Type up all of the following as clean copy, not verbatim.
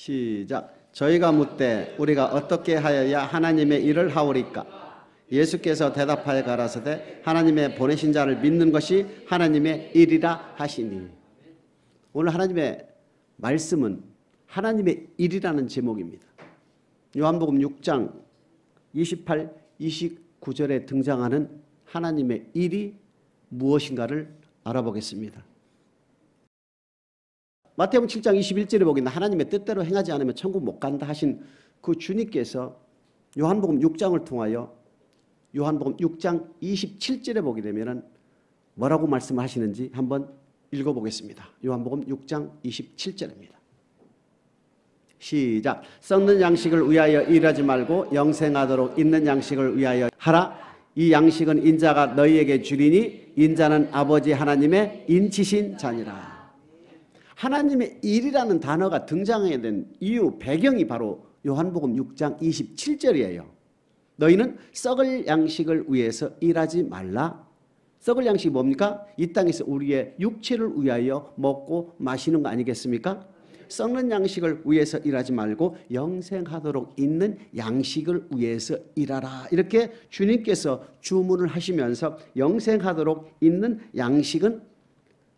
시작. 저희가 묻되 우리가 어떻게 하여야 하나님의 일을 하오리까? 예수께서 대답하여 가라사대 하나님의 보내신 자를 믿는 것이 하나님의 일이라 하시니. 오늘 하나님의 말씀은 하나님의 일이라는 제목입니다. 요한복음 6장 28, 29절에 등장하는 하나님의 일이 무엇인가를 알아보겠습니다. 마태복음 7장 21절에 보겠는데 하나님의 뜻대로 행하지 않으면 천국 못 간다 하신 그 주님께서 요한복음 6장을 통하여 요한복음 6장 27절에 보게 되면 뭐라고 말씀하시는지 한번 읽어보겠습니다. 요한복음 6장 27절입니다. 시작. 썩는 양식을 위하여 일하지 말고 영생하도록 있는 양식을 위하여 하라. 이 양식은 인자가 너희에게 주리니 인자는 아버지 하나님의 인치신 자니라. 하나님의 일이라는 단어가 등장하게 된 이유, 배경이 바로 요한복음 6장 27절이에요. 너희는 썩을 양식을 위해서 일하지 말라. 썩을 양식이 뭡니까? 이 땅에서 우리의 육체를 위하여 먹고 마시는 거 아니겠습니까? 썩는 양식을 위해서 일하지 말고 영생하도록 있는 양식을 위해서 일하라. 이렇게 주님께서 주문을 하시면서 영생하도록 있는 양식은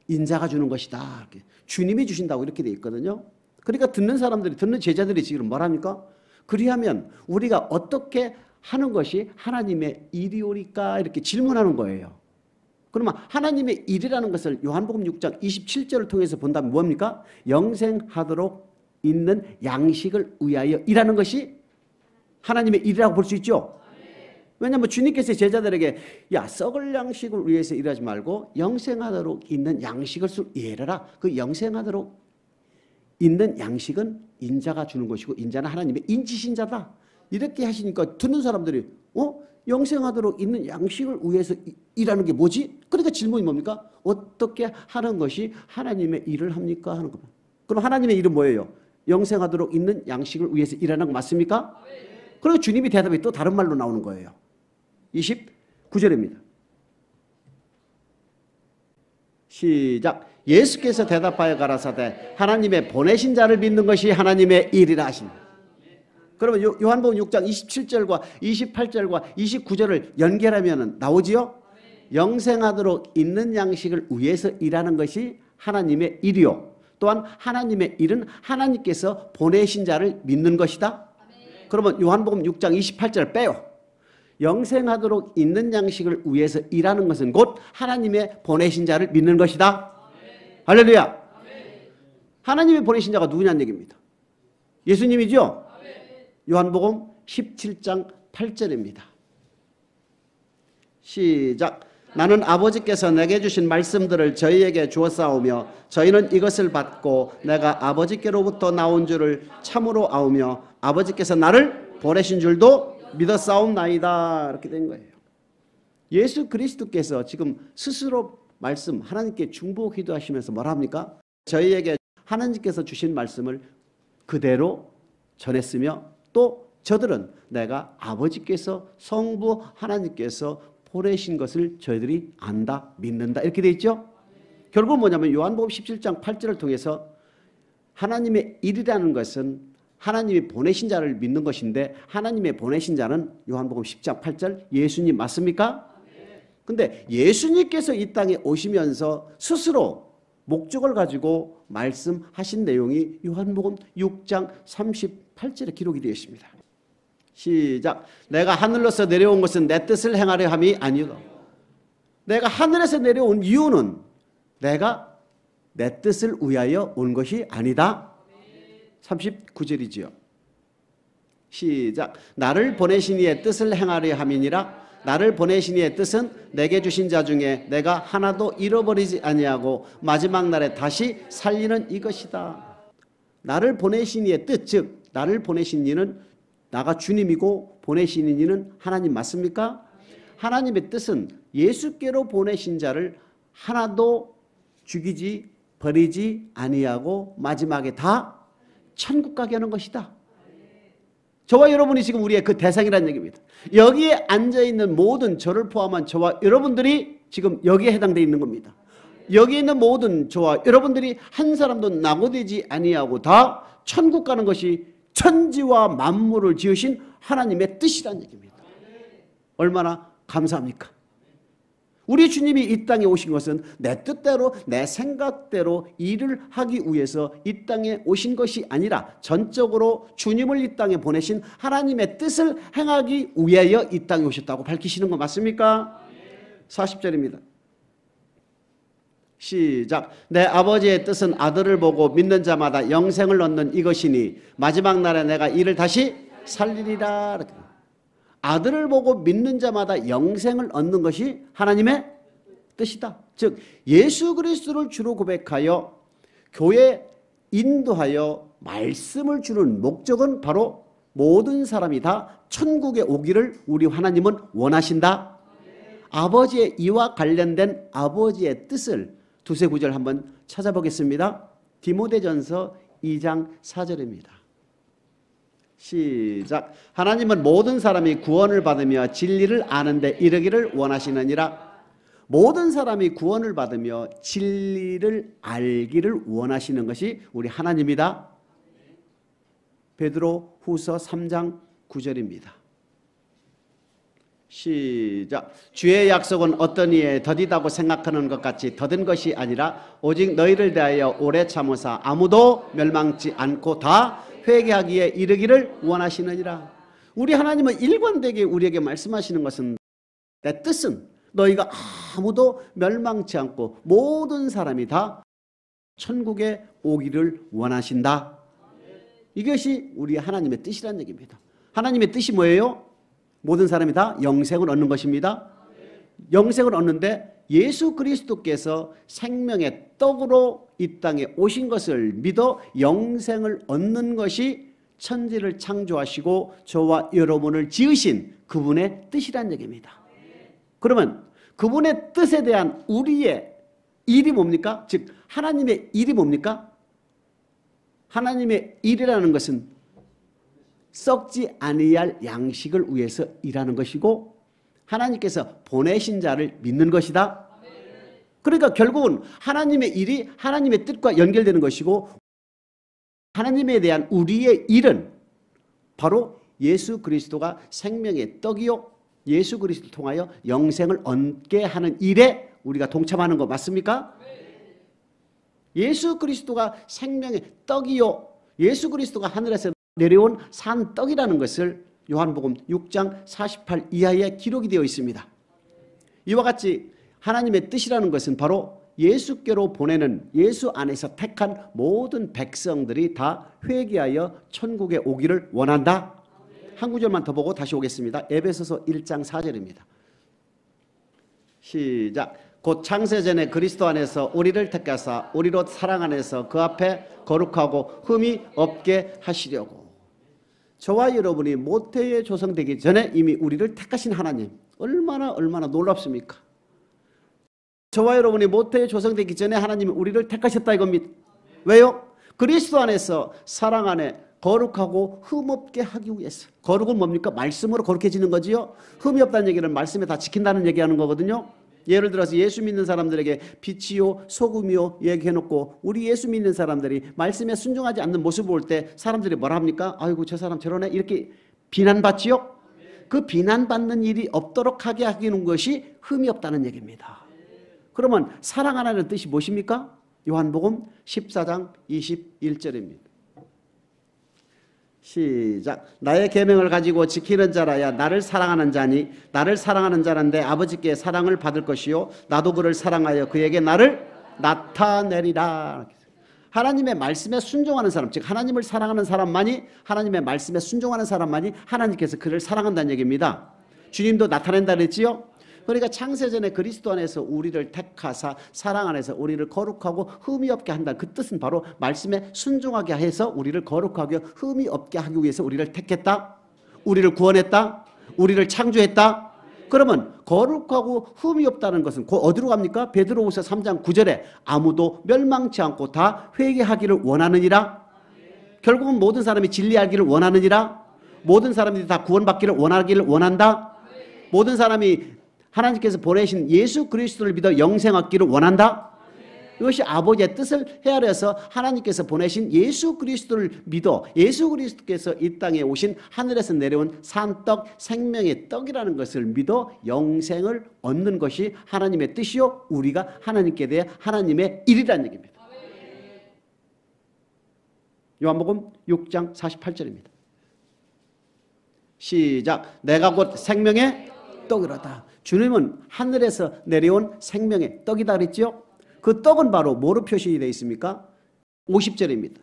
인자가 주는 것이다. 주님이 주신다고 이렇게 되어 있거든요. 그러니까 듣는 사람들이, 듣는 제자들이 지금 뭐랍니까? 그리하면 우리가 어떻게 하는 것이 하나님의 일이오리까? 이렇게 질문하는 거예요. 그러면 하나님의 일이라는 것을 요한복음 6장 27절을 통해서 본다면 뭡니까? 영생하도록 있는 양식을 위하여 일하는 것이 하나님의 일이라고 볼 수 있죠. 왜냐하면 주님께서 제자들에게 야, 썩을 양식을 위해서 일하지 말고 영생하도록 있는 양식을 일하라. 그 영생하도록 있는 양식은 인자가 주는 것이고 인자는 하나님의 인치신 자다. 이렇게 하시니까 듣는 사람들이 영생하도록 있는 양식을 위해서 일하는 게 뭐지? 그러니까 질문이 뭡니까? 어떻게 하는 것이 하나님의 일을 합니까? 하는 겁니다. 그럼 하나님의 일은 뭐예요? 영생하도록 있는 양식을 위해서 일하는 거 맞습니까? 그리고 주님이 대답이 또 다른 말로 나오는 거예요. 29절입니다. 시작. 예수께서 대답하여 가라사대 하나님의 보내신 자를 믿는 것이 하나님의 일이라 하십니다. 그러면 요한복음 6장 27절과 28절과 29절을 연결하면 나오지요? 영생하도록 있는 양식을 위해서 일하는 것이 하나님의 일이요. 또한 하나님의 일은 하나님께서 보내신 자를 믿는 것이다. 그러면 요한복음 6장 28절 빼요. 영생하도록 있는 양식을 위해서 일하는 것은 곧 하나님의 보내신 자를 믿는 것이다. 할렐루야. 하나님의 보내신 자가 누구냐는 얘기입니다. 예수님이죠? 요한복음 17장 8절입니다. 시작. 나는 아버지께서 내게 주신 말씀들을 저희에게 주었사오며 저희는 이것을 받고 내가 아버지께로부터 나온 줄을 참으로 아오며 아버지께서 나를 보내신 줄도 믿었사옵나이다. 이렇게 된 거예요. 예수 그리스도께서 지금 스스로 말씀, 하나님께 중보 기도하시면서 뭐라 합니까? 저희에게 하나님께서 주신 말씀을 그대로 전했으며 또 저들은 내가 아버지께서 성부 하나님께서 보내신 것을 저희들이 안다, 믿는다. 이렇게 돼 있죠? 결국은 뭐냐면 요한복음 17장 8절을 통해서 하나님의 일이라는 것은 하나님이 보내신 자를 믿는 것인데 하나님의 보내신 자는 요한복음 10장 8절 예수님 맞습니까? 근데 예수님께서 이 땅에 오시면서 스스로 목적을 가지고 말씀하신 내용이 요한복음 6장 38절에 기록이 되어 있습니다. 시작. 내가 하늘로서 내려온 것은 내 뜻을 행하려 함이 아니요. 내가 하늘에서 내려온 이유는 내가 내 뜻을 위하여 온 것이 아니다. 39절이지요. 시작. 나를 보내신 이의 뜻을 행하려 함이니라. 나를 보내신 이의 뜻은 내게 주신 자 중에 내가 하나도 잃어버리지 아니하고 마지막 날에 다시 살리는 이것이다. 나를 보내신 이의 뜻, 즉 나를 보내신 이는 나가 주님이고 보내신 이는 하나님 맞습니까? 하나님의 뜻은 예수께로 보내신 자를 하나도 죽이지 버리지 아니하고 마지막에 다 천국 가게 하는 것이다. 저와 여러분이 지금 우리의 그 대상이라는 얘기입니다. 여기에 앉아있는 모든 저를 포함한 저와 여러분들이 지금 여기에 해당되어 있는 겁니다. 여기 있는 모든 저와 여러분들이 한 사람도 낙오되지 아니하고 다 천국 가는 것이 천지와 만물을 지으신 하나님의 뜻이란 얘기입니다. 얼마나 감사합니까? 우리 주님이 이 땅에 오신 것은 내 뜻대로 내 생각대로 일을 하기 위해서 이 땅에 오신 것이 아니라 전적으로 주님을 이 땅에 보내신 하나님의 뜻을 행하기 위하여 이 땅에 오셨다고 밝히시는 거 맞습니까? 40절입니다. 시작. 내 아버지의 뜻은 아들을 보고 믿는 자마다 영생을 얻는 이것이니 마지막 날에 내가 이를 다시 살리리라. 아들을 보고 믿는 자마다 영생을 얻는 것이 하나님의 뜻이다. 즉 예수 그리스도를 주로 고백하여 교회 인도하여 말씀을 주는 목적은 바로 모든 사람이 다 천국에 오기를 우리 하나님은 원하신다. 아버지의 이와 관련된 아버지의 뜻을 두세 구절 한번 찾아보겠습니다. 디모데전서 2장 4절입니다. 시작. 하나님은 모든 사람이 구원을 받으며 진리를 아는 데 이르기를 원하시느니라. 모든 사람이 구원을 받으며 진리를 알기를 원하시는 것이 우리 하나님이다. 베드로 후서 3장 9절입니다. 시작. 주의 약속은 어떤 이에 더디다고 생각하는 것 같이 더딘 것이 아니라 오직 너희를 대하여 오래 참으사 아무도 멸망치 않고 다 회개하기에 이르기를 원하시느니라. 우리 하나님은 일관되게 우리에게 말씀하시는 것은 내 뜻은 너희가 아무도 멸망치 않고 모든 사람이 다 천국에 오기를 원하신다. 이것이 우리 하나님의 뜻이라는 얘기입니다. 하나님의 뜻이 뭐예요? 모든 사람이 다 영생을 얻는 것입니다. 영생을 얻는데 예수 그리스도께서 생명의 떡으로 이 땅에 오신 것을 믿어 영생을 얻는 것이 천지를 창조하시고 저와 여러분을 지으신 그분의 뜻이란 얘기입니다. 그러면 그분의 뜻에 대한 우리의 일이 뭡니까? 즉 하나님의 일이 뭡니까? 하나님의 일이라는 것은 썩지 아니할 양식을 위해서 일하는 것이고 하나님께서 보내신 자를 믿는 것이다. 그러니까 결국은 하나님의 일이 하나님의 뜻과 연결되는 것이고 하나님에 대한 우리의 일은 바로 예수 그리스도가 생명의 떡이요 예수 그리스도를 통하여 영생을 얻게 하는 일에 우리가 동참하는 거 맞습니까? 예수 그리스도가 생명의 떡이요 예수 그리스도가 하늘에서 내려온 산 떡이라는 것을 요한복음 6장 48 이하에 기록이 되어 있습니다. 이와 같이 하나님의 뜻이라는 것은 바로 예수께로 보내는 예수 안에서 택한 모든 백성들이 다 회개하여 천국에 오기를 원한다. 한 구절만 더 보고 다시 오겠습니다. 에베소서 1장 4절입니다. 시작. 곧 창세전에 그리스도 안에서 우리를 택하사 우리로 사랑 안에서 그 앞에 거룩하고 흠이 없게 하시려고. 저와 여러분이 모태에 조성되기 전에 이미 우리를 택하신 하나님 얼마나 놀랍습니까? 저와 여러분이 모태에 조성되기 전에 하나님이 우리를 택하셨다 이겁니다. 왜요? 그리스도 안에서 사랑 안에 거룩하고 흠없게 하기 위해서. 거룩은 뭡니까? 말씀으로 거룩해지는 거지요. 흠이 없다는 얘기는 말씀에 다 지킨다는 얘기하는 거거든요. 예를 들어서 예수 믿는 사람들에게 빛이요 소금이요 얘기해놓고 우리 예수 믿는 사람들이 말씀에 순종하지 않는 모습을 볼 때 사람들이 뭐라 합니까? 아이고 저 사람 저러네 이렇게 비난받지요. 그 비난받는 일이 없도록 하게 하기는 것이 흠이 없다는 얘기입니다. 그러면 사랑하라는 뜻이 무엇입니까? 요한복음 14장 21절입니다. 시작. 나의 계명을 가지고 지키는 자라야 나를 사랑하는 자니 나를 사랑하는 자는 내 아버지께 사랑을 받을 것이요 나도 그를 사랑하여 그에게 나를 나타내리라. 하나님의 말씀에 순종하는 사람, 즉 하나님을 사랑하는 사람만이 하나님의 말씀에 순종하는 사람만이 하나님께서 그를 사랑한다는 얘기입니다. 주님도 나타낸다 그랬지요. 그러니까 창세전에 그리스도 안에서 우리를 택하사 사랑 안에서 우리를 거룩하고 흠이 없게 한다. 그 뜻은 바로 말씀에 순종하게 해서 우리를 거룩하게 흠이 없게 하기 위해서 우리를 택했다. 우리를 구원했다. 우리를 창조했다. 그러면 거룩하고 흠이 없다는 것은 어디로 갑니까? 베드로후서 3장 9절에 아무도 멸망치 않고 다 회개하기를 원하느니라. 결국은 모든 사람이 진리 알기를 원하느니라. 모든 사람들이 다 구원받기를 원하기를 원한다. 모든 사람이 하나님께서 보내신 예수 그리스도를 믿어 영생 얻기를 원한다. 이것이 아버지의 뜻을 헤아려서 하나님께서 보내신 예수 그리스도를 믿어 예수 그리스도께서 이 땅에 오신 하늘에서 내려온 산떡 생명의 떡이라는 것을 믿어 영생을 얻는 것이 하나님의 뜻이요 우리가 하나님께 대해 하나님의 일이라는 얘기입니다. 요한복음 6장 48절입니다. 시작. 내가 곧 생명의 떡이로다. 주님은 하늘에서 내려온 생명의 떡이다 그랬죠. 그 떡은 바로 뭐로 표시되어 있습니까? 50절입니다.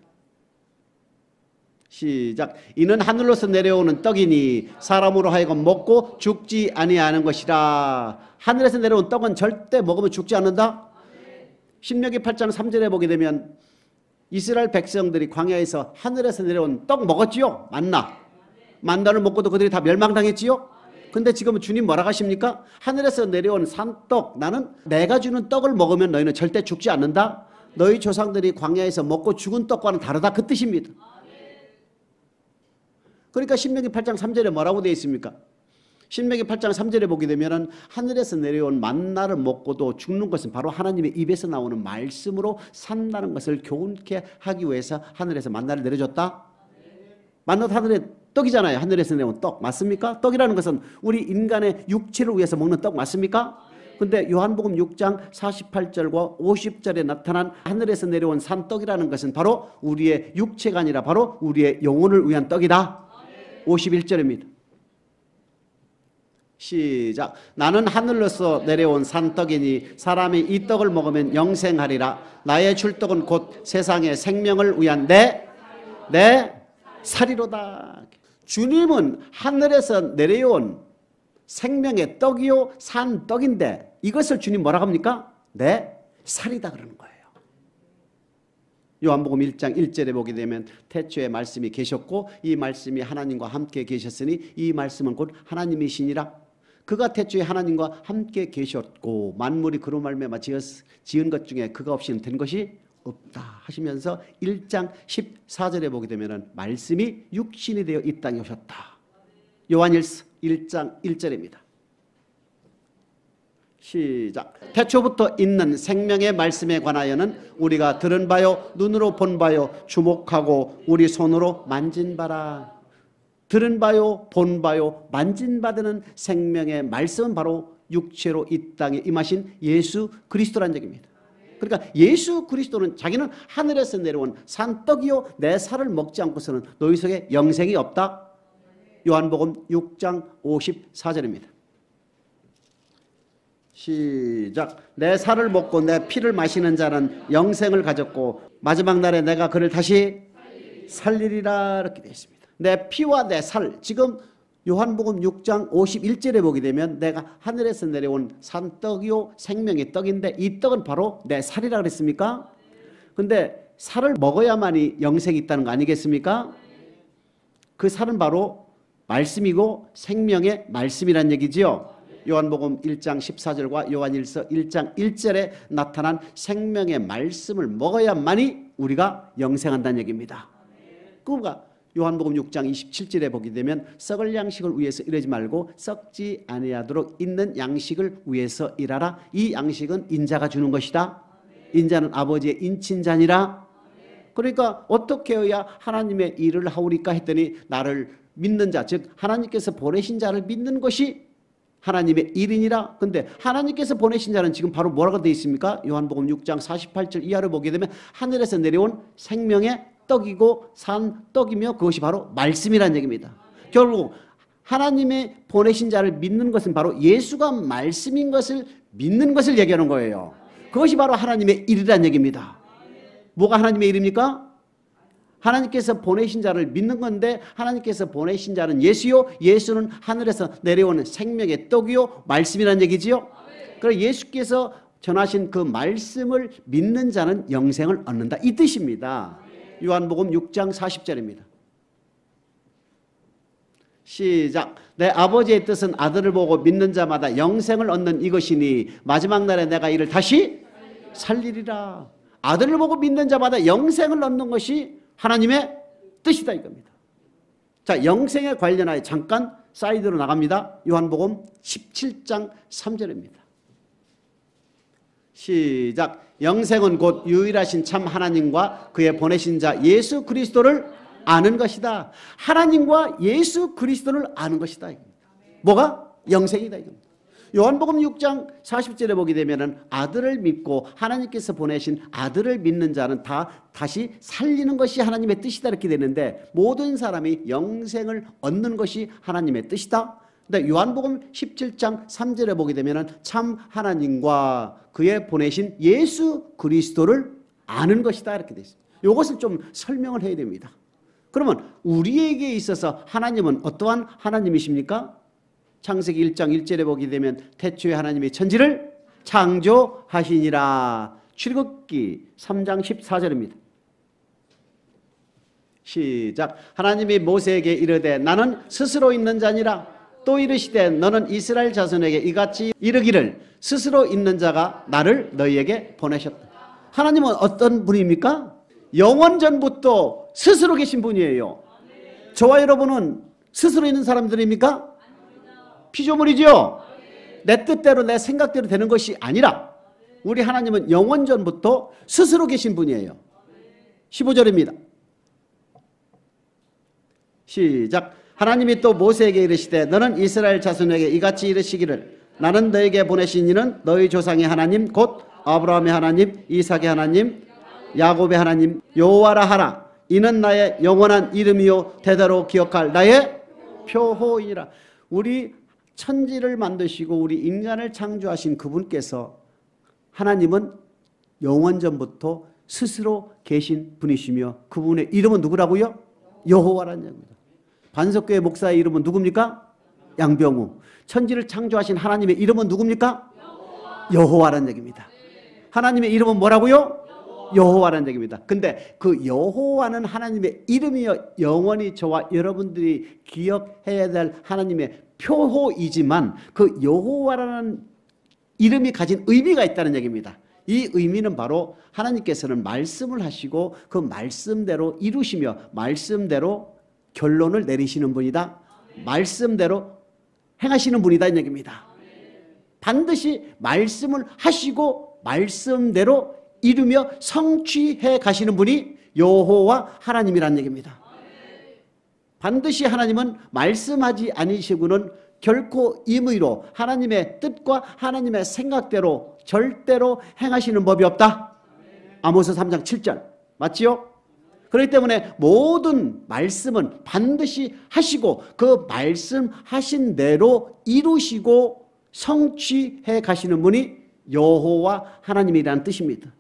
시작. 이는 하늘로서 내려오는 떡이니 사람으로 하여금 먹고 죽지 아니하는 것이라. 하늘에서 내려온 떡은 절대 먹으면 죽지 않는다. 신명기 8장 3절에 보게 되면 이스라엘 백성들이 광야에서 하늘에서 내려온 떡 먹었지요. 만나를 먹고도 그들이 다 멸망당했지요. 근데 지금 주님 뭐라고 하십니까? 하늘에서 내려온 산떡, 나는 내가 주는 떡을 먹으면 너희는 절대 죽지 않는다. 너희 조상들이 광야에서 먹고 죽은 떡과는 다르다 그 뜻입니다. 그러니까 신명기 8장 3절에 뭐라고 되어 있습니까? 신명기 8장 3절에 보게 되면 하늘에서 내려온 만나를 먹고도 죽는 것은 바로 하나님의 입에서 나오는 말씀으로 산다는 것을 교훈케 하기 위해서 하늘에서 만나를 내려줬다. 만나도 하늘에 떡이잖아요. 하늘에서 내려온 떡 맞습니까? 떡이라는 것은 우리 인간의 육체를 위해서 먹는 떡 맞습니까? 근데 요한복음 6장 48절과 50절에 나타난 하늘에서 내려온 산떡이라는 것은 바로 우리의 육체가 아니라 바로 우리의 영혼을 위한 떡이다. 51절입니다. 시작. 나는 하늘로서 내려온 산떡이니 사람이 이 떡을 먹으면 영생하리라. 나의 출떡은 곧 세상의 생명을 위한 내 살이로다. 주님은 하늘에서 내려온 생명의 떡이요 산떡인데 이것을 주님 뭐라고 합니까? 내 살이다 그러는 거예요. 요한복음 1장 1절에 보게 되면 태초에 말씀이 계셨고 이 말씀이 하나님과 함께 계셨으니 이 말씀은 곧 하나님이시니라. 그가 태초에 하나님과 함께 계셨고 만물이 그로 말미암아 지은 것 중에 그가 없이는 된 것이 없다 하시면서 1장 14절에 보게 되면 말씀이 육신이 되어 이 땅에 오셨다. 요한일서 1장 1절입니다. 시작. 태초부터 있는 생명의 말씀에 관하여는 우리가 들은 바요 눈으로 본 바요 주목하고 우리 손으로 만진 바라. 들은 바요 본 바요 만진 바되는 생명의 말씀은 바로 육체로 이 땅에 임하신 예수 그리스도라는 얘기입니다. 그러니까 예수 그리스도는 자기는 하늘에서 내려온 산떡이요 내 살을 먹지 않고서는 너희 속에 영생이 없다. 요한복음 6장 54절입니다. 시작. 내 살을 먹고 내 피를 마시는 자는 영생을 가졌고 마지막 날에 내가 그를 다시 살리리라 이렇게 되어 있습니다. 내 피와 내 살, 지금 요한복음 6장 51절에 보게 되면 내가 하늘에서 내려온 산떡이요 생명의 떡인데 이 떡은 바로 내 살이라 그랬습니까? 근데 살을 먹어야만이 영생이 있다는 거 아니겠습니까? 그 살은 바로 말씀이고 생명의 말씀이란 얘기지요. 요한복음 1장 14절과 요한일서 1장 1절에 나타난 생명의 말씀을 먹어야만이 우리가 영생한다는 얘기입니다. 그러니까 요한복음 6장 27절에 보게 되면 썩을 양식을 위해서 일하지 말고 썩지 아니하도록 있는 양식을 위해서 일하라. 이 양식은 인자가 주는 것이다. 인자는 아버지의 인친자니라. 그러니까 어떻게 해야 하나님의 일을 하오리까 했더니 나를 믿는 자, 즉 하나님께서 보내신 자를 믿는 것이 하나님의 일이니라. 근데 하나님께서 보내신 자는 지금 바로 뭐라고 되어 있습니까? 요한복음 6장 48절 이하를 보게 되면 하늘에서 내려온 생명의 떡이고 산 떡이며 그것이 바로 말씀이라는 얘기입니다. 결국 하나님의 보내신 자를 믿는 것은 바로 예수가 말씀인 것을 믿는 것을 얘기하는 거예요. 그것이 바로 하나님의 일이라는 얘기입니다. 뭐가 하나님의 일입니까? 하나님께서 보내신 자를 믿는 건데 하나님께서 보내신 자는 예수요, 예수는 하늘에서 내려오는 생명의 떡이요 말씀이라는 얘기지요. 그래서 예수께서 전하신 그 말씀을 믿는 자는 영생을 얻는다 이 뜻입니다. 요한복음 6장 40절입니다. 시작. 내 아버지의 뜻은 아들을 보고 믿는 자마다 영생을 얻는 이것이니 마지막 날에 내가 이를 다시 살리리라. 아들을 보고 믿는 자마다 영생을 얻는 것이 하나님의 뜻이다 이겁니다. 자, 영생에 관련하여 잠깐 사이드로 나갑니다. 요한복음 17장 3절입니다. 시작. 영생은 곧 유일하신 참 하나님과 그의 보내신 자 예수 그리스도를 아는 것이다. 하나님과 예수 그리스도를 아는 것이다. 뭐가? 영생이다. 요한복음 6장 40절에 보게 되면은 아들을 믿고 하나님께서 보내신 아들을 믿는 자는 다시 살리는 것이 하나님의 뜻이다 이렇게 되는데, 모든 사람이 영생을 얻는 것이 하나님의 뜻이다. 근데 요한복음 17장 3절에 보게 되면은 참 하나님과 그의 보내신 예수 그리스도를 아는 것이다 이렇게 되어 있습니다. 이것을 좀 설명을 해야 됩니다. 그러면 우리에게 있어서 하나님은 어떠한 하나님이십니까? 창세기 1장 1절에 보게 되면 태초에 하나님이 천지를 창조하시니라. 출애굽기 3장 14절입니다. 시작. 하나님이 모세에게 이르되 나는 스스로 있는 자니라. 또 이르시되 너는 이스라엘 자손에게 이같이 이르기를 스스로 있는 자가 나를 너희에게 보내셨다. 하나님은 어떤 분입니까? 영원전부터 스스로 계신 분이에요. 저와 여러분은 스스로 있는 사람들입니까? 피조물이죠. 내 뜻대로 내 생각대로 되는 것이 아니라 우리 하나님은 영원전부터 스스로 계신 분이에요. 15절입니다. 시작. 하나님이 또 모세에게 이르시되 너는 이스라엘 자손에게 이같이 이르시기를 나는 너에게 보내신 이는 너희 조상의 하나님 곧 아브라함의 하나님 이삭의 하나님 야곱의 하나님 여호와라 하라. 이는 나의 영원한 이름이요 대대로 기억할 나의 표호이니라. 우리 천지를 만드시고 우리 인간을 창조하신 그분께서 하나님은 영원전부터 스스로 계신 분이시며 그분의 이름은 누구라고요? 여호와라는 얘기입니다. 반석교회 목사의 이름은 누굽니까? 양병우. 천지를 창조하신 하나님의 이름은 누굽니까? 여호와라는 얘기입니다. 하나님의 이름은 뭐라고요? 여호와라는 얘기입니다. 근데 그 여호와는 하나님의 이름이여 영원히 저와 여러분들이 기억해야 될 하나님의 표호이지만 그 여호와라는 이름이 가진 의미가 있다는 얘기입니다. 이 의미는 바로 하나님께서는 말씀을 하시고 그 말씀대로 이루시며 말씀대로 결론을 내리시는 분이다. 말씀대로 행하시는 분이다 이 얘기입니다. 반드시 말씀을 하시고 말씀대로 이루며 성취해 가시는 분이 여호와 하나님이라는 얘기입니다. 반드시 하나님은 말씀하지 않으시고는 결코 임의로 하나님의 뜻과 하나님의 생각대로 절대로 행하시는 법이 없다. 아모스 3장 7절 맞지요? 그렇기 때문에 모든 말씀은 반드시 하시고 그 말씀하신 대로 이루시고 성취해 가시는 분이 여호와 하나님이라는 뜻입니다.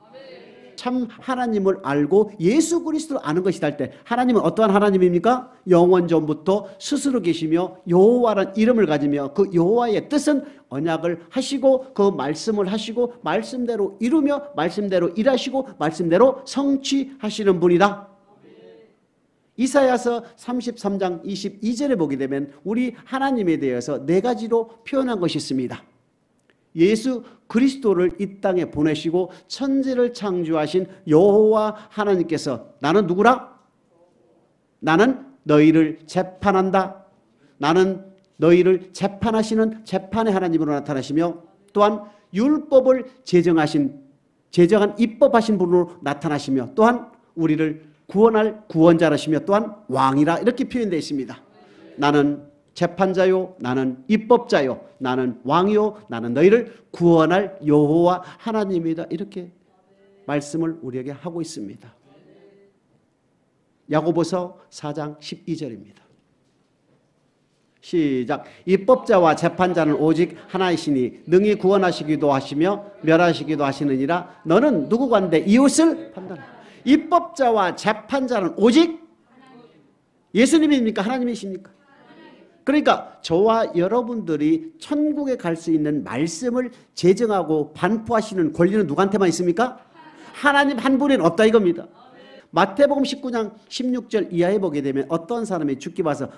참 하나님을 알고 예수 그리스도를 아는 것이다 할 때 하나님은 어떠한 하나님입니까? 영원전부터 스스로 계시며 여호와라는 이름을 가지며 그 여호와의 뜻은 언약을 하시고 그 말씀을 하시고 말씀대로 이루며 말씀대로 일하시고 말씀대로 성취하시는 분이다. 이사야서 33장 22절에 보게 되면 우리 하나님에 대해서 네 가지로 표현한 것이 있습니다. 예수 그리스도를 이 땅에 보내시고 천지를 창조하신 여호와 하나님께서 나는 누구라? 나는 너희를 재판한다. 나는 너희를 재판하시는 재판의 하나님으로 나타나시며 또한 율법을 제정한 입법하신 분으로 나타나시며 또한 우리를 구원할 구원자라시며 또한 왕이라 이렇게 표현되어 있습니다. 나는 재판자요 나는 입법자요 나는 왕이요 나는 너희를 구원할 여호와 하나님이다 이렇게 말씀을 우리에게 하고 있습니다. 야고보서 4장 12절입니다. 시작. 입법자와 재판자는 오직 하나이시니 능히 구원하시기도 하시며 멸하시기도 하시느니라. 너는 누구간데 이웃을 판단하라. 입법자와 재판자는 오직 예수님입니까? 하나님이십니까? 그러니까 저와 여러분들이 천국에 갈 수 있는 말씀을 제정하고 반포하시는 권리는 누구한테만 있습니까? 하나님 한 분에는 없다 이겁니다. 마태복음 19장 16절 이하에 보게 되면 어떤 사람이 죽기 봐서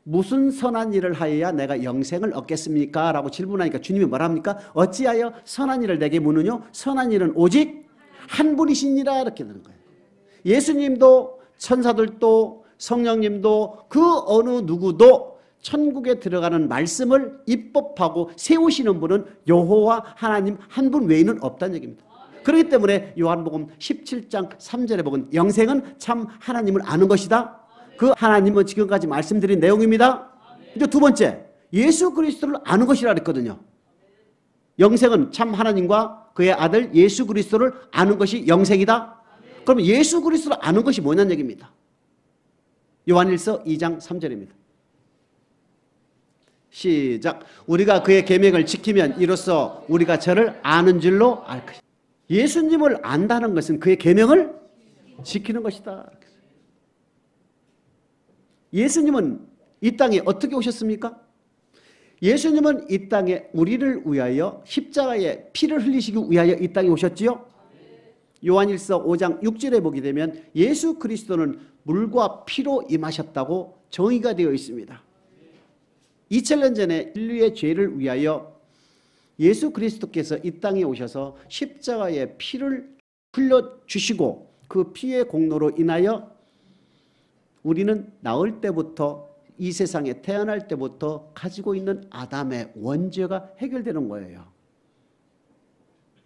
무슨 선한 일을 하여야 내가 영생을 얻겠습니까? 라고 질문하니까 주님이 뭐라 합니까? 어찌하여 선한 일을 내게 묻느뇨? 선한 일은 오직 한 분이시니라 이렇게 되는 거예요. 예수님도 천사들도 성령님도 그 어느 누구도 천국에 들어가는 말씀을 입법하고 세우시는 분은 여호와 하나님 한 분 외에는 없다는 얘기입니다. 그렇기 때문에 요한복음 17장 3절에 보면 영생은 참 하나님을 아는 것이다. 그 하나님은 지금까지 말씀드린 내용입니다. 이제 두 번째, 예수 그리스도를 아는 것이라 그랬거든요. 영생은 참 하나님과 그의 아들 예수 그리스도를 아는 것이 영생이다. 그러면 예수 그리스도를 아는 것이 뭐냐는 얘기입니다. 요한일서 2장 3절입니다. 시작. 우리가 그의 계명을 지키면 이로써 우리가 저를 아는 줄로 알 것이다. 예수님을 안다는 것은 그의 계명을 지키는 것이다. 예수님은 이 땅에 어떻게 오셨습니까? 예수님은 이 땅에 우리를 위하여 십자가에 피를 흘리시기 위하여 이 땅에 오셨지요. 요한일서 5장 6절에 보게 되면 예수 그리스도는 물과 피로 임하셨다고 정의가 되어 있습니다. 2000년 전에 인류의 죄를 위하여 예수 그리스도께서 이 땅에 오셔서 십자가에 피를 흘려주시고 그 피의 공로로 인하여 우리는 나올 때부터 이 세상에 태어날 때부터 가지고 있는 아담의 원죄가 해결되는 거예요.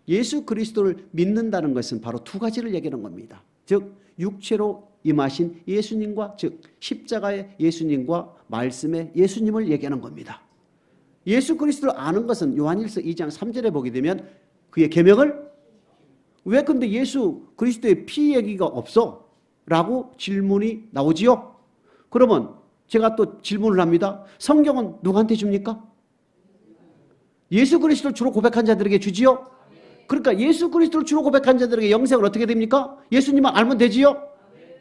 예수 그리스도를 믿는다는 것은 바로 두 가지를 얘기하는 겁니다. 즉 육체로 임하신 예수님과 즉 십자가의 예수님과 말씀의 예수님을 얘기하는 겁니다. 예수 그리스도를 아는 것은 요한일서 2장 3절에 보게 되면 그의 계명을 왜 근데 예수 그리스도의 피 얘기가 없어? 라고 질문이 나오지요. 그러면 제가 또 질문을 합니다. 성경은 누구한테 줍니까? 예수 그리스도를 주로 고백한 자들에게 주지요. 그러니까 예수 그리스도를 주로 고백한 자들에게 영생은 어떻게 됩니까? 예수님만 알면 되지요.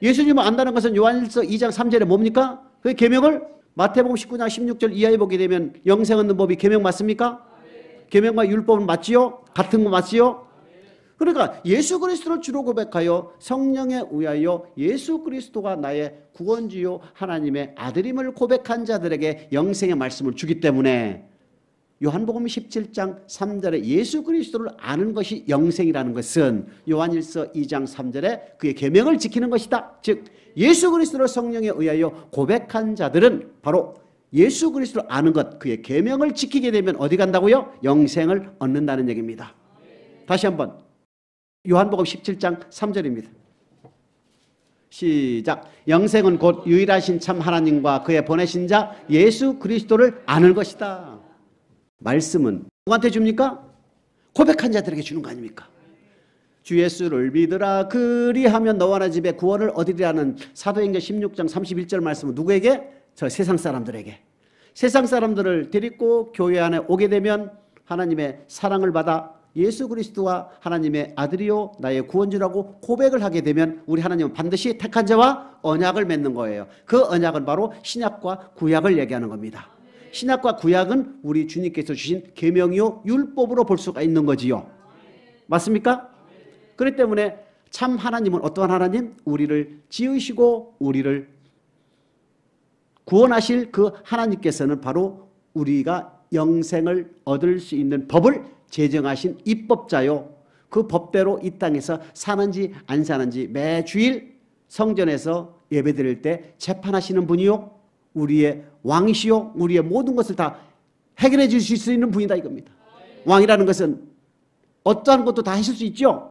예수님을 안다는 것은 요한일서 2장 3절에 뭡니까? 그 계명을 마태복음 19장 16절 이하에 보게 되면 영생 얻는 법이 계명 맞습니까? 계명과 율법은 맞지요? 같은 거 맞지요? 그러니까 예수 그리스도를 주로 고백하여 성령에 의하여 예수 그리스도가 나의 구원주요 하나님의 아들임을 고백한 자들에게 영생의 말씀을 주기 때문에 요한복음 17장 3절에 예수 그리스도를 아는 것이 영생이라는 것은 요한일서 2장 3절에 그의 계명을 지키는 것이다. 즉 예수 그리스도를 성령에 의하여 고백한 자들은 바로 예수 그리스도를 아는 것, 그의 계명을 지키게 되면 어디 간다고요? 영생을 얻는다는 얘기입니다. 다시 한번 요한복음 17장 3절입니다. 시작. 영생은 곧 유일하신 참 하나님과 그의 보내신 자 예수 그리스도를 아는 것이다. 말씀은 누구한테 줍니까? 고백한 자들에게 주는 거 아닙니까? 주 예수를 믿으라 그리하면 너와 나 집에 구원을 얻으리라는 사도행전 16장 31절 말씀은 누구에게? 저 세상 사람들에게. 세상 사람들을 데리고 교회 안에 오게 되면 하나님의 사랑을 받아 예수 그리스도와 하나님의 아들이요 나의 구원주라고 고백을 하게 되면 우리 하나님은 반드시 택한 자와 언약을 맺는 거예요. 그 언약은 바로 신약과 구약을 얘기하는 겁니다. 신약과 구약은 우리 주님께서 주신 계명이요 율법으로 볼 수가 있는 거지요. 맞습니까? 그렇기 때문에 참 하나님은 어떠한 하나님? 우리를 지으시고 우리를 구원하실 그 하나님께서는 바로 우리가 영생을 얻을 수 있는 법을 제정하신 입법자요. 그 법대로 이 땅에서 사는지 안 사는지 매 주일 성전에서 예배드릴 때 재판하시는 분이요. 우리의 왕이시요. 우리의 모든 것을 다 해결해 주실 수 있는 분이다 이겁니다. 왕이라는 것은 어떠한 것도 다 하실 수 있죠.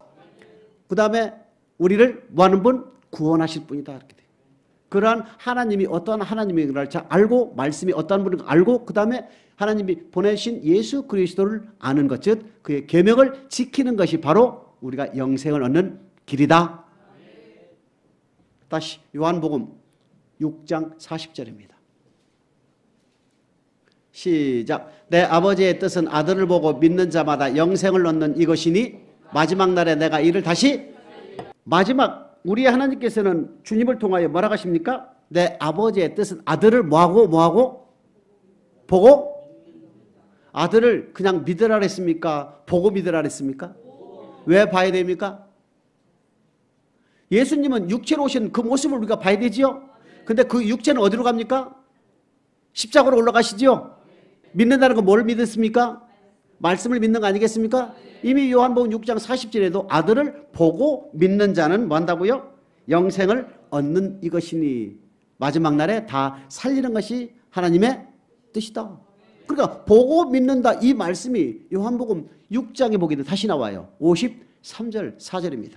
그 다음에 우리를 뭐 하는 분? 구원하실 분이다. 이렇게 돼요. 그러한 하나님이 어떠한 하나님인가를 잘 알고 말씀이 어떠한 분인가 알고 그 다음에 하나님이 보내신 예수 그리스도를 아는 것, 즉 그의 계명을 지키는 것이 바로 우리가 영생을 얻는 길이다. 다시 요한복음 6장 40절입니다. 시작. 내 아버지의 뜻은 아들을 보고 믿는 자마다 영생을 얻는 이것이니 마지막 날에 내가 이를 다시 마지막 우리 하나님께서는 주님을 통하여 뭐라고 하십니까? 내 아버지의 뜻은 아들을 뭐하고 보고 아들을 그냥 믿으라 그랬습니까? 보고 믿으라 그랬습니까? 왜 봐야 됩니까? 예수님은 육체로 오신 그 모습을 우리가 봐야 되지요. 근데 그 육체는 어디로 갑니까? 십자가로 올라가시죠. 믿는다는 건 뭘 믿었습니까? 말씀을 믿는 거 아니겠습니까? 이미 요한복음 6장 40절에도 아들을 보고 믿는 자는 뭐 한다고요? 영생을 얻는 이것이니 마지막 날에 다 살리는 것이 하나님의 뜻이다. 그러니까 보고 믿는다 이 말씀이 요한복음 6장에 보게 되면 다시 나와요. 3절 4절입니다.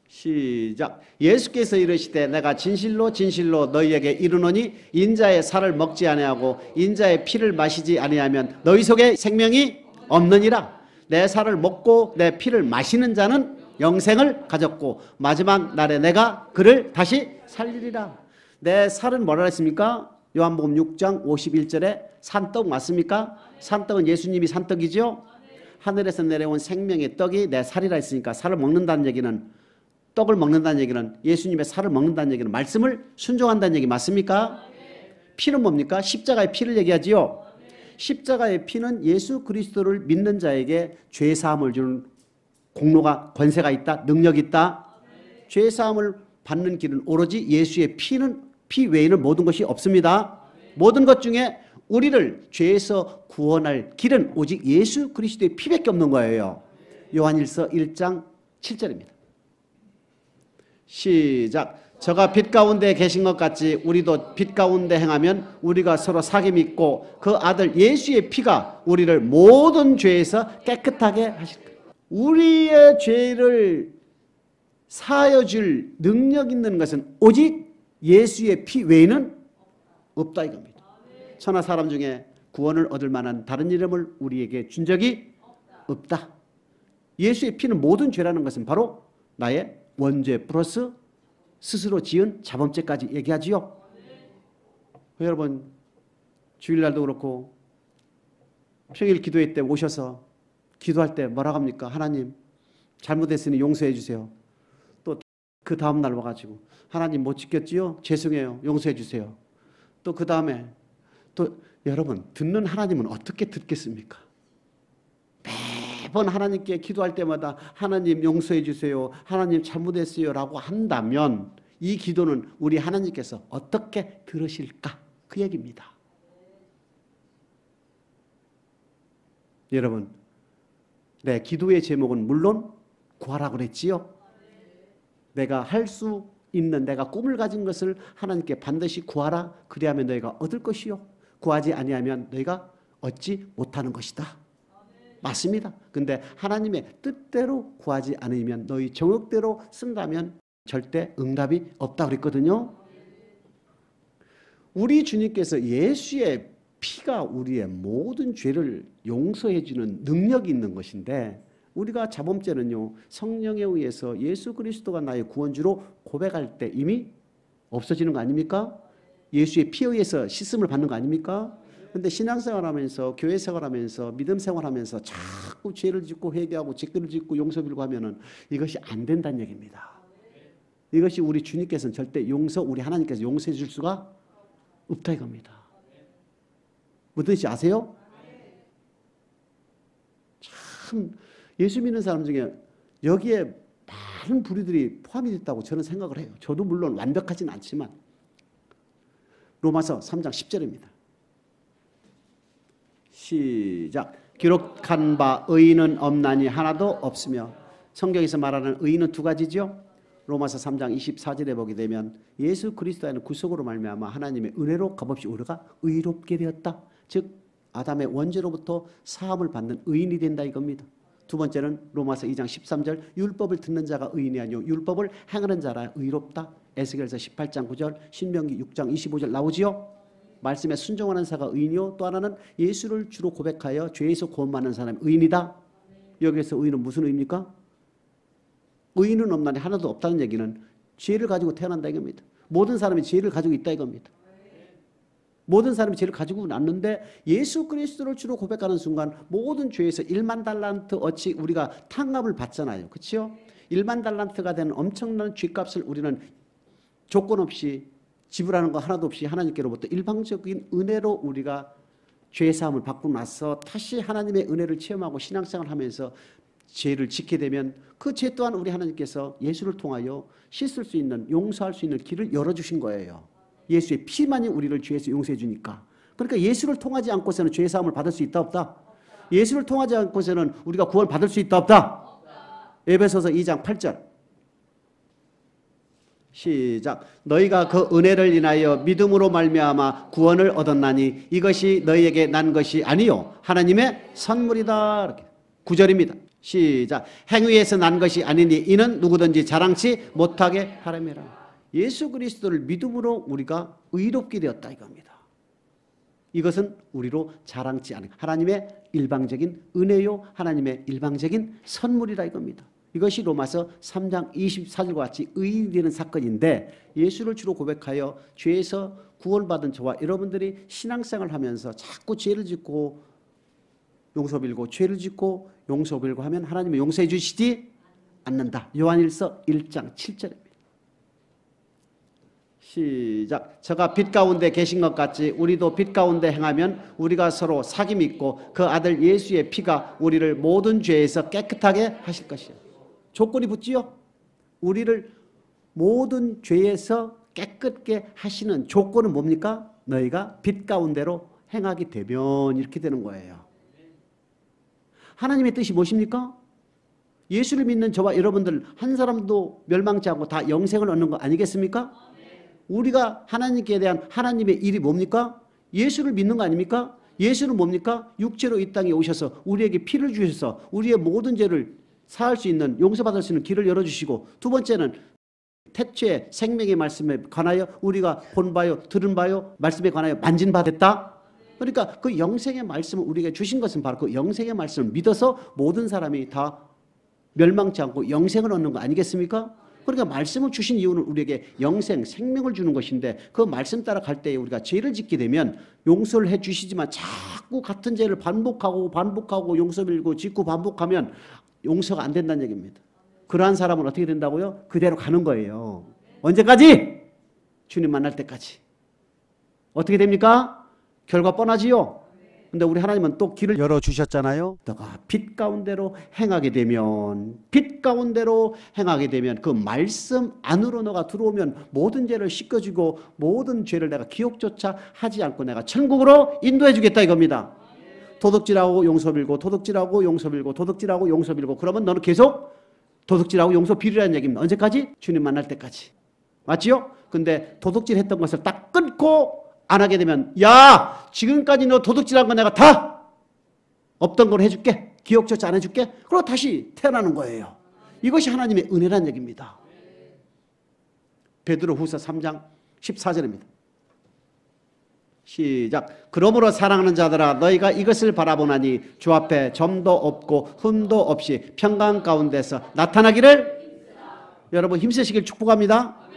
시작. 예수께서 이르시되 내가 진실로 진실로 너희에게 이르노니 인자의 살을 먹지 아니하고 인자의 피를 마시지 아니하면 너희 속에 생명이 없느니라. 내 살을 먹고 내 피를 마시는 자는 영생을 가졌고 마지막 날에 내가 그를 다시 살리리라. 내 살은 뭐라 했습니까? 요한복음 6장 51절에 산떡 맞습니까? 산떡은 예수님이 산떡이죠. 하늘에서 내려온 생명의 떡이 내 살이라 했으니까 살을 먹는다는 얘기는, 떡을 먹는다는 얘기는, 예수님의 살을 먹는다는 얘기는 말씀을 순종한다는 얘기 맞습니까? 피는 뭡니까? 십자가의 피를 얘기하지요. 십자가의 피는 예수 그리스도를 믿는 자에게 죄사함을 주는 공로가, 권세가 있다, 능력이 있다. 죄사함을 받는 길은 오로지 예수의 피 외에는 모든 것이 없습니다. 모든 것 중에 우리를 죄에서 구원할 길은 오직 예수 그리스도의 피밖에 없는 거예요. 요한일서 1장 7절입니다. 시작. 저가 빛 가운데 계신 것 같이 우리도 빛 가운데 행하면 우리가 서로 사귐이 있고 그 아들 예수의 피가 우리를 모든 죄에서 깨끗하게 하실 거예요. 우리의 죄를 사하여 줄 능력 있는 것은 오직 예수의 피 외에는 없다 이겁니다. 천하 사람 중에 구원을 얻을 만한 다른 이름을 우리에게 준 적이 없다. 예수의 피는 모든 죄라는 것은 바로 나의 원죄 플러스 스스로 지은 자범죄까지 얘기하지요. 여러분 주일날도 그렇고 평일 기도회 때 오셔서 기도할 때 뭐라고 합니까? 하나님 잘못했으니 용서해 주세요. 또 그 다음날 와가지고 하나님 못 지켰지요? 죄송해요. 용서해 주세요. 또 그 다음에 또 여러분 듣는 하나님은 어떻게 듣겠습니까? 매번 하나님께 기도할 때마다 하나님 용서해 주세요. 하나님 잘못했어요 라고 한다면 이 기도는 우리 하나님께서 어떻게 들으실까? 그 얘기입니다. 여러분 내 기도의 제목은 물론 구하라고 그랬지요. 내가 할 수 있는 내가 꿈을 가진 것을 하나님께 반드시 구하라. 그리하면 너희가 얻을 것이요 구하지 아니하면 너희가 얻지 못하는 것이다. 맞습니다. 근데 하나님의 뜻대로 구하지 않으면 너희 정욕대로 쓴다면 절대 응답이 없다 그랬거든요. 우리 주님께서 예수의 피가 우리의 모든 죄를 용서해 주는 능력이 있는 것인데 우리가 자범죄는요 성령에 의해서 예수 그리스도가 나의 구원주로 고백할 때 이미 없어지는 거 아닙니까? 예수의 피에 의해서 씻음을 받는 거 아닙니까? 근데 신앙생활하면서 교회 생활하면서 믿음 생활하면서 자꾸 죄를 짓고 회개하고 죄를 짓고 용서 빌고 하면은 이것이 안 된다는 얘기입니다. 이것이 우리 주님께서는 절대 우리 하나님께서 용서해 줄 수가 없다 이겁니다. 무슨 뜻인지 아세요? 참 예수 믿는 사람 중에 여기에 많은 불의들이 포함이 됐다고 저는 생각을 해요. 저도 물론 완벽하진 않지만 로마서 3장 10절입니다. 시작. 기록한 바 의인은 없나니 하나도 없으며 성경에서 말하는 의인은 두 가지죠. 로마서 3장 24절에 보게 되면 예수 그리스도의 구속으로 말미암아 하나님의 은혜로 값없이 우리가 의롭게 되었다. 즉 아담의 원죄로부터 사함을 받는 의인이 된다 이겁니다. 두 번째는 로마서 2장 13절 율법을 듣는 자가 의인이 아니요 율법을 행하는 자라 의롭다. 에스겔서 18장 9절 신명기 6장 25절 나오지요. 말씀에 순종하는 자가 의인이요 또 하나는 예수를 주로 고백하여 죄에서 구원받는 사람이 의인이다. 여기서 의인은 무슨 의입니까? 의인은 없나니 하나도 없다는 얘기는 죄를 가지고 태어난다 이겁니다. 모든 사람이 죄를 가지고 있다 이겁니다. 모든 사람이 죄를 가지고 났는데 예수 그리스도를 주로 고백하는 순간 모든 죄에서 1만 달란트 어치 우리가 탕감을 받잖아요. 그렇죠? 1만 달란트가 되는 엄청난 죗값을 우리는 조건 없이 지불하는 거 하나도 없이 하나님께로부터 일방적인 은혜로 우리가 죄사함을 받고 나서 다시 하나님의 은혜를 체험하고 신앙생활을 하면서 죄를 짓게 되면 그 죄 또한 우리 하나님께서 예수를 통하여 씻을 수 있는 용서할 수 있는 길을 열어주신 거예요. 예수의 피만이 우리를 죄에서 용서해 주니까. 그러니까 예수를 통하지 않고서는 죄사함을 받을 수 있다 없다? 예수를 통하지 않고서는 우리가 구원 받을 수 있다 없다? 에베소서 2장 8절 시작. 너희가 그 은혜를 인하여 믿음으로 말미암아 구원을 얻었나니 이것이 너희에게 난 것이 아니요 하나님의 선물이다. 이렇게 9절입니다. 시작. 행위에서 난 것이 아니니 이는 누구든지 자랑치 못하게 하려니라. 예수 그리스도를 믿음으로 우리가 의롭게 되었다 이겁니다. 이것은 우리로 자랑치 않은 하나님의 일방적인 은혜요, 하나님의 일방적인 선물이라 이겁니다. 이것이 로마서 3장 24절과 같이 의인이 되는 사건인데, 예수를 주로 고백하여 죄에서 구원받은 저와 여러분들이 신앙생활을 하면서 자꾸 죄를 짓고 용서 빌고 죄를 짓고 용서 빌고 하면 하나님은 용서해 주시지 않는다. 요한일서 1장 7절입니다. 시작. 저가 빛 가운데 계신 것 같이 우리도 빛 가운데 행하면 우리가 서로 사귐이 있고 그 아들 예수의 피가 우리를 모든 죄에서 깨끗하게 하실 것이요. 조건이 붙지요. 우리를 모든 죄에서 깨끗게 하시는 조건은 뭡니까? 너희가 빛 가운데로 행하게 되면 이렇게 되는 거예요. 하나님의 뜻이 무엇입니까? 예수를 믿는 저와 여러분들 한 사람도 멸망치 않고 다 영생을 얻는 거 아니겠습니까? 우리가 하나님께 대한 하나님의 일이 뭡니까? 예수를 믿는 거 아닙니까? 예수는 뭡니까? 육체로 이 땅에 오셔서 우리에게 피를 주셔서 우리의 모든 죄를 사할 수 있는, 용서받을 수 있는 길을 열어주시고, 두 번째는 태초의 생명의 말씀에 관하여 우리가 본 바요 들은 바요 말씀에 관하여 만진 바 됐다. 그러니까 그 영생의 말씀을 우리에게 주신 것은 바로 그 영생의 말씀을 믿어서 모든 사람이 다 멸망치 않고 영생을 얻는 거 아니겠습니까? 그러니까 말씀을 주신 이유는 우리에게 영생, 생명을 주는 것인데, 그 말씀 따라 갈 때에 우리가 죄를 짓게 되면 용서를 해 주시지만 자꾸 같은 죄를 반복하고 용서 빌고 짓고 반복하면 용서가 안 된다는 얘기입니다. 그러한 사람은 어떻게 된다고요? 그대로 가는 거예요. 언제까지? 주님 만날 때까지. 어떻게 됩니까? 결과 뻔하지요? 근데 우리 하나님은 또 길을 열어주셨잖아요. 너가 빛 가운데로 행하게 되면, 빛 가운데로 행하게 되면 그 말씀 안으로 너가 들어오면 모든 죄를 씻겨주고 모든 죄를 내가 기억조차 하지 않고 내가 천국으로 인도해 주겠다 이겁니다. 도둑질하고 용서 빌고 도둑질하고 용서 빌고 도둑질하고 용서 빌고 그러면 너는 계속 도둑질하고 용서 빌으라는 얘기입니다. 언제까지? 주님 만날 때까지. 맞지요? 근데 도둑질했던 것을 딱 끊고 안 하게 되면, 야, 지금까지 너 도둑질한 거 내가 다 없던 걸 해줄게. 기억조차 안 해줄게. 그리고 다시 태어나는 거예요. 이것이 하나님의 은혜란 얘기입니다. 베드로후서 3장 14절입니다. 시작. 그러므로 사랑하는 자들아 너희가 이것을 바라보나니 주 앞에 점도 없고 흠도 없이 평강 가운데서 나타나기를. 여러분 힘쓰시길 축복합니다.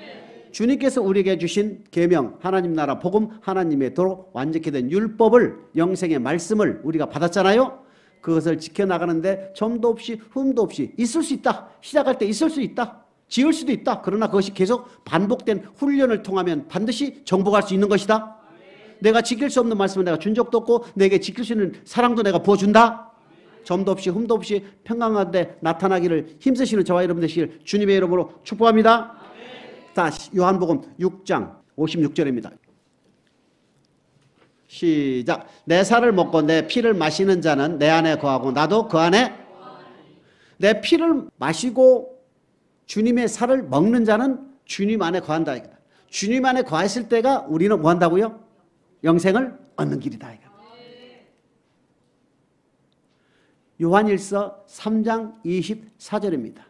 주님께서 우리에게 주신 계명, 하나님 나라 복음, 하나님의 도로 완전히 된 율법을, 영생의 말씀을 우리가 받았잖아요. 그것을 지켜나가는데 점도 없이 흠도 없이 있을 수 있다. 시작할 때 있을 수 있다. 지을 수도 있다. 그러나 그것이 계속 반복된 훈련을 통하면 반드시 정복할 수 있는 것이다. 내가 지킬 수 없는 말씀을 내가 준 적도 없고 내게 지킬 수 있는 사랑도 내가 부어준다. 점도 없이 흠도 없이 평강한데 나타나기를 힘쓰시는 저와 여러분 되시길 주님의 이름으로 축복합니다. 다시 요한복음 6장 56절입니다. 시작. 내 살을 먹고 내 피를 마시는 자는 내 안에 거하고 나도 그 안에. 내 피를 마시고 주님의 살을 먹는 자는 주님 안에 거한다. 주님 안에 거했을 때가 우리는 뭐 한다고요? 영생을 얻는 길이다. 요한일서 3장 24절입니다.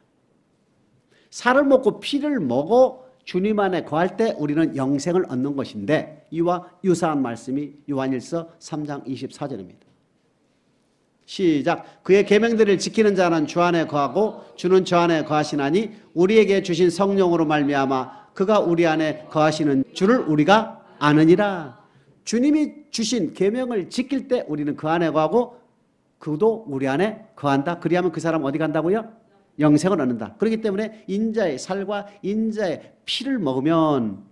살을 먹고 피를 먹어 주님 안에 거할 때 우리는 영생을 얻는 것인데, 이와 유사한 말씀이 요한일서 3장 24절입니다. 시작. 그의 계명들을 지키는 자는 주 안에 거하고 주는 저 안에 거하시나니 우리에게 주신 성령으로 말미암아 그가 우리 안에 거하시는 줄을 우리가 아느니라. 주님이 주신 계명을 지킬 때 우리는 그 안에 거하고 그도 우리 안에 거한다. 그리하면 그 사람 어디 간다고요? 영생을 얻는다. 그렇기 때문에 인자의 살과 인자의 피를 먹으면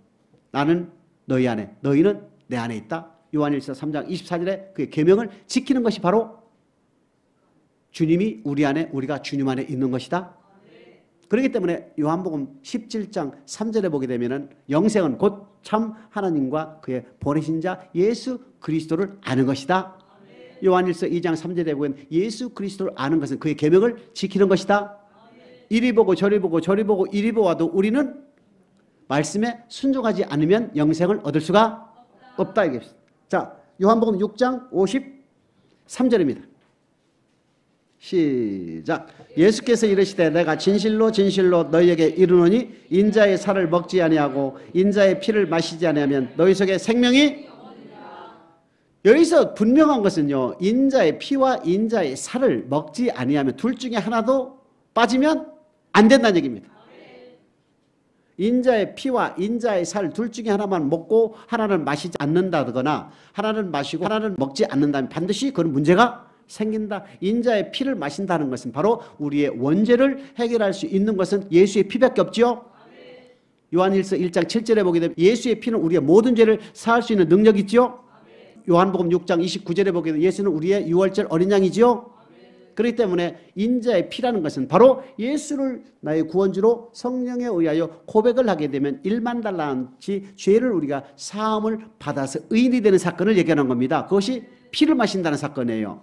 나는 너희 안에, 너희는 내 안에 있다. 요한일서 3장 24절에 그의 계명을 지키는 것이 바로 주님이 우리 안에, 우리가 주님 안에 있는 것이다. 그렇기 때문에 요한복음 17장 3절에 보게 되면은 영생은 곧 참 하나님과 그의 보내신 자 예수 그리스도를 아는 것이다. 요한일서 2장 3절에 보면 예수 그리스도를 아는 것은 그의 계명을 지키는 것이다. 이리 보고 저리 보고 저리 보고 이리 보아도 우리는 말씀에 순종하지 않으면 영생을 얻을 수가 없다. 이게. 자, 요한복음 6장 53절입니다. 시작. 예수께서 이르시되 내가 진실로 진실로 너희에게 이르노니 인자의 살을 먹지 아니하고 인자의 피를 마시지 아니하면 너희 속에 생명이. 여기서 분명한 것은요, 인자의 피와 인자의 살을 먹지 아니하면 둘 중에 하나도 빠지면 안 된다는 얘기입니다. 인자의 피와 인자의 살 둘 중에 하나만 먹고 하나는 마시지 않는다거나 하나는 마시고 하나는 먹지 않는다면 반드시 그런 문제가 생긴다. 인자의 피를 마신다는 것은 바로 우리의 원죄를 해결할 수 있는 것은 예수의 피밖에 없지요. 요한일서 1장 7절에 보게 되면 예수의 피는 우리의 모든 죄를 사할 수 있는 능력이 있지요. 요한복음 6장 29절에 보게 되면 예수는 우리의 유월절 어린 양이지요. 그렇기 때문에 인자의 피라는 것은 바로 예수를 나의 구원주로 성령에 의하여 고백을 하게 되면 1만 달란트 죄를 우리가 사함을 받아서 의인이 되는 사건을 얘기하는 겁니다. 그것이 피를 마신다는 사건이에요.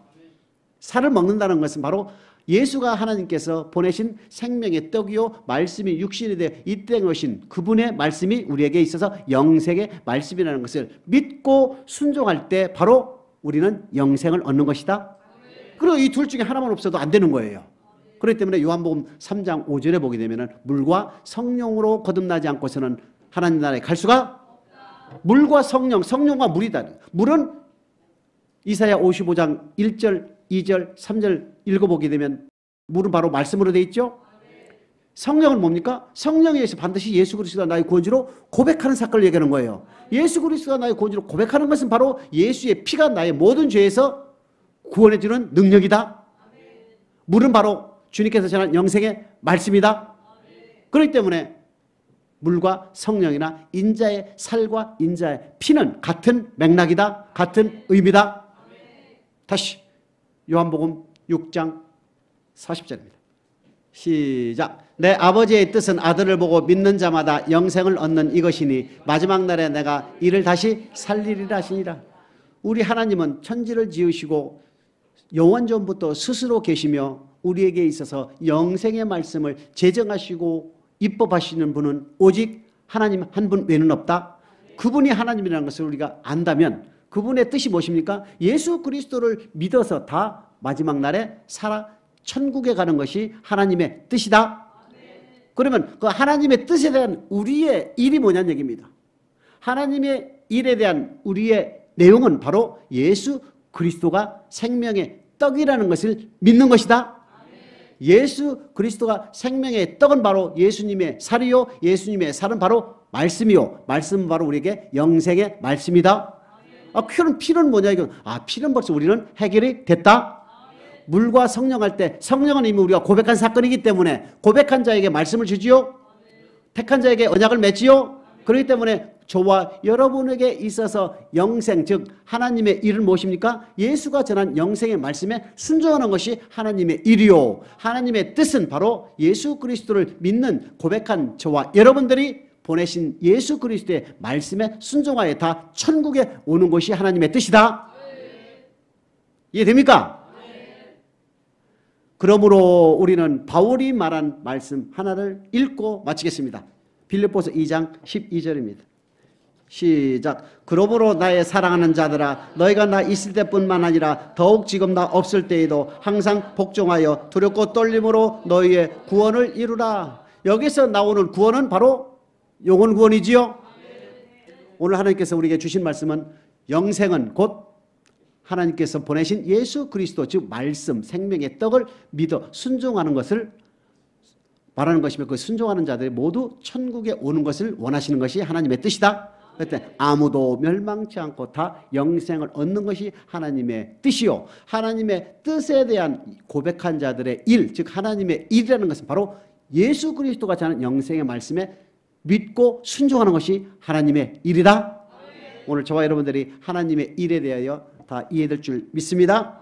살을 먹는다는 것은 바로 예수가 하나님께서 보내신 생명의 떡이요 말씀이 육신이 되어 이 땅에 오신 그분의 말씀이 우리에게 있어서 영생의 말씀이라는 것을 믿고 순종할 때 바로 우리는 영생을 얻는 것이다. 그리고 이 둘 중에 하나만 없어도 안 되는 거예요. 그렇기 때문에 요한복음 3장 5절에 보게 되면 물과 성령으로 거듭나지 않고서는 하나님 나라에 갈 수가 없다. 물과 성령, 성령과 물이다. 물은 이사야 55장 1절 2절, 3절 읽어보게 되면 물은 바로 말씀으로 되어 있죠. 성령은 뭡니까? 성령에 의해서 반드시 예수 그리스도가 나의 구원주로 고백하는 사건을 얘기하는 거예요. 예수 그리스도가 나의 구원주로 고백하는 것은 바로 예수의 피가 나의 모든 죄에서 구원해 주는 능력이다. 물은 바로 주님께서 전한 영생의 말씀이다. 그렇기 때문에 물과 성령이나 인자의 살과 인자의 피는 같은 맥락이다. 같은 의미다. 다시 요한복음 6장 40절입니다. 시작. 내 아버지의 뜻은 아들을 보고 믿는 자마다 영생을 얻는 이것이니 마지막 날에 내가 이를 다시 살리리라 하시니라. 우리 하나님은 천지를 지으시고 영원전부터 스스로 계시며 우리에게 있어서 영생의 말씀을 제정하시고 입법하시는 분은 오직 하나님 한 분 외에는 없다. 그분이 하나님이라는 것을 우리가 안다면 그분의 뜻이 무엇입니까? 예수 그리스도를 믿어서 다 마지막 날에 살아 천국에 가는 것이 하나님의 뜻이다. 그러면 그 하나님의 뜻에 대한 우리의 일이 뭐냐는 얘기입니다. 하나님의 일에 대한 우리의 내용은 바로 예수 그리스도가 생명의 떡이라는 것을 믿는 것이다. 예수 그리스도가 생명의 떡은 바로 예수님의 살이요 예수님의 살은 바로 말씀이요 말씀은 바로 우리에게 영생의 말씀이다. 피는 뭐냐 이건. 피는 벌써 우리는 해결이 됐다. 물과 성령 할 때 성령은 이미 우리가 고백한 사건이기 때문에 고백한 자에게 말씀을 주지요. 택한 자에게 언약을 맺지요. 그렇기 때문에 저와 여러분에게 있어서 영생 즉 하나님의 일은 무엇입니까? 예수가 전한 영생의 말씀에 순종하는 것이 하나님의 일이요 하나님의 뜻은 바로 예수 그리스도를 믿는 고백한 저와 여러분들이 보내신 예수 그리스도의 말씀에 순종하여 다 천국에 오는 것이 하나님의 뜻이다. 이해됩니까? 그러므로 우리는 바울이 말한 말씀 하나를 읽고 마치겠습니다. 빌립보서 2장 12절입니다. 시작. 그러므로 나의 사랑하는 자들아 너희가 나 있을 때뿐만 아니라 더욱 지금 나 없을 때에도 항상 복종하여 두렵고 떨림으로 너희의 구원을 이루라. 여기서 나오는 구원은 바로 영혼 구원이지요. 오늘 하나님께서 우리에게 주신 말씀은 영생은 곧 하나님께서 보내신 예수 그리스도 즉 말씀 생명의 떡을 믿어 순종하는 것을 말하는 것이며 그 순종하는 자들이 모두 천국에 오는 것을 원하시는 것이 하나님의 뜻이다. 그때 아무도 멸망치 않고 다 영생을 얻는 것이 하나님의 뜻이요 하나님의 뜻에 대한 고백한 자들의 일 즉 하나님의 일이라는 것은 바로 예수 그리스도가 전하는 영생의 말씀에 믿고 순종하는 것이 하나님의 일이다. 오늘 저와 여러분들이 하나님의 일에 대하여 다 이해될 줄 믿습니다.